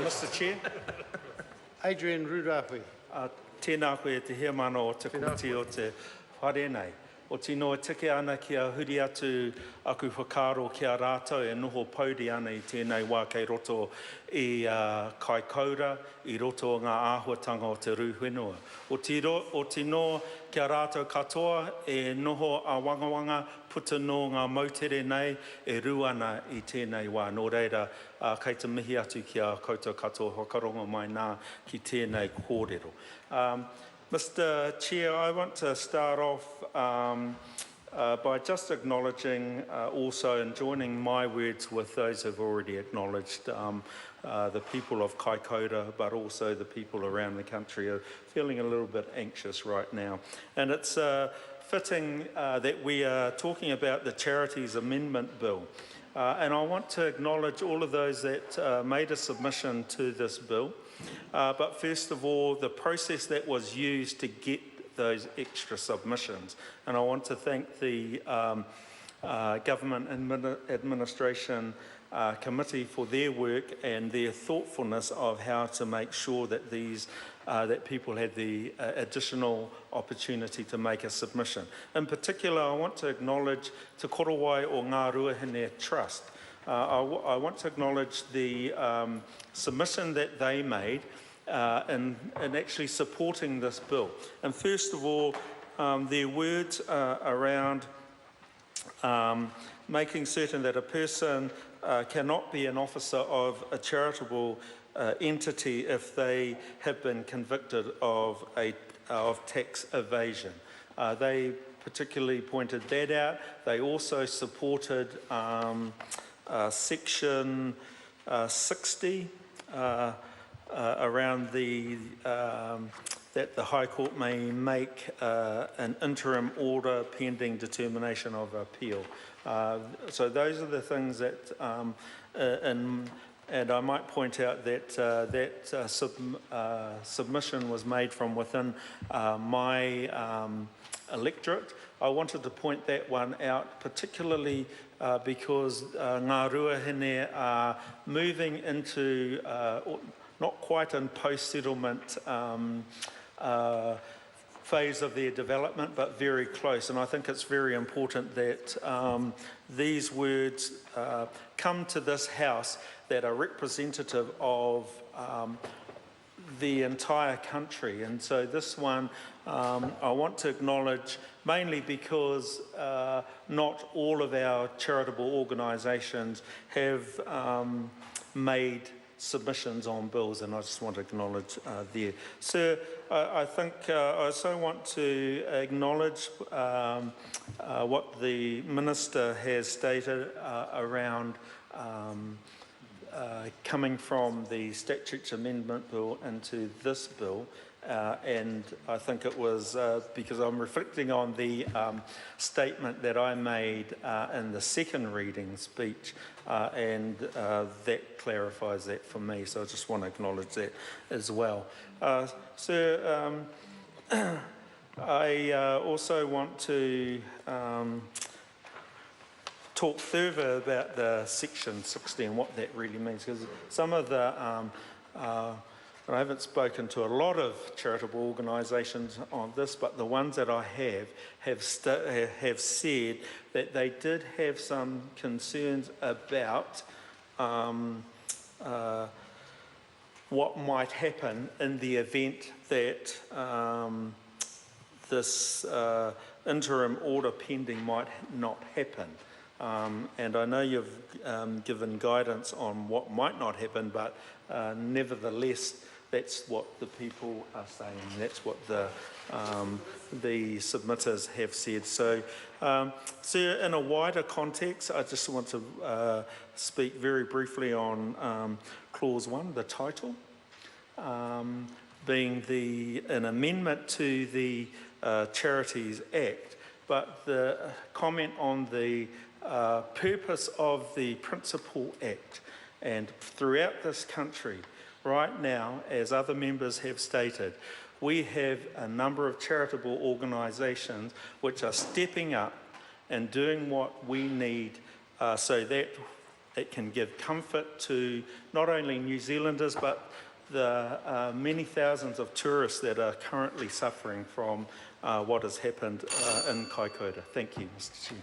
Mr. Chair. Adrian Rurahui. Tēnā koe te hea mana o te komiti o te whare nei. O tino e tike ana kia huri atu aku whakaro kia rātou e noho pauri ana I tēnei wā kei roto I kai kaura, I roto o ngā āhuatanga o te rūwhenua. O tino kia rātou katoa e noho a wangawanga puta no ngā mautere nei e ruana I tēnei wā. Nō reira, kei te mihi atu kia koutou katoa whakarongo mai nā ki tēnei kōrero. Mr. Chair, I want to start off by just acknowledging also and joining my words with those who have already acknowledged the people of Kaikoura, but also the people around the country are feeling a little bit anxious right now. And it's fitting that we are talking about the Charities Amendment Bill. And I want to acknowledge all of those that made a submission to this bill. But first of all, the process that was used to get those extra submissions. And I want to thank the Government Administration Committee for their work and their thoughtfulness of how to make sure that that people had the additional opportunity to make a submission. In particular, I want to acknowledge Te Korowai o Ngā Ruahine Trust. I want to acknowledge the submission that they made in actually supporting this bill. And first of all, their words around making certain that a person cannot be an officer of a charitable entity if they have been convicted of tax evasion. They particularly pointed that out. They also supported Section 60 around that the High Court may make an interim order pending determination of appeal. So those are the things that, and I might point out that submission was made from within my electorate. I wanted to point that one out, particularly because Ngā Ruahine are moving into not quite in post-settlement phase of their development, but very close. And I think it's very important that these words come to this House that are representative of the entire country. And so this one I want to acknowledge mainly because not all of our charitable organisations have made submissions on bills, and I just want to acknowledge there. Sir, I think I also want to acknowledge what the Minister has stated around coming from the Statutes Amendment Bill into this bill. And I think it was because I'm reflecting on the statement that I made in the second reading speech, and that clarifies that for me. So I just want to acknowledge that as well. Sir, I also want to talk further about the Section 60 and what that really means, because some of the and I haven't spoken to a lot of charitable organisations on this, but the ones that I have said that they did have some concerns about what might happen in the event that this interim order pending might not happen. And I know you've given guidance on what might not happen, but nevertheless, that's what the people are saying. That's what the submitters have said. So, so in a wider context, I just want to speak very briefly on Clause 1, the title, being an amendment to the Charities Act, but the comment on the purpose of the Principal Act. And throughout this country, right now, as other members have stated, we have a number of charitable organisations which are stepping up and doing what we need so that it can give comfort to not only New Zealanders but the many thousands of tourists that are currently suffering from what has happened in Kaikoura. Thank you, Mr. Chair.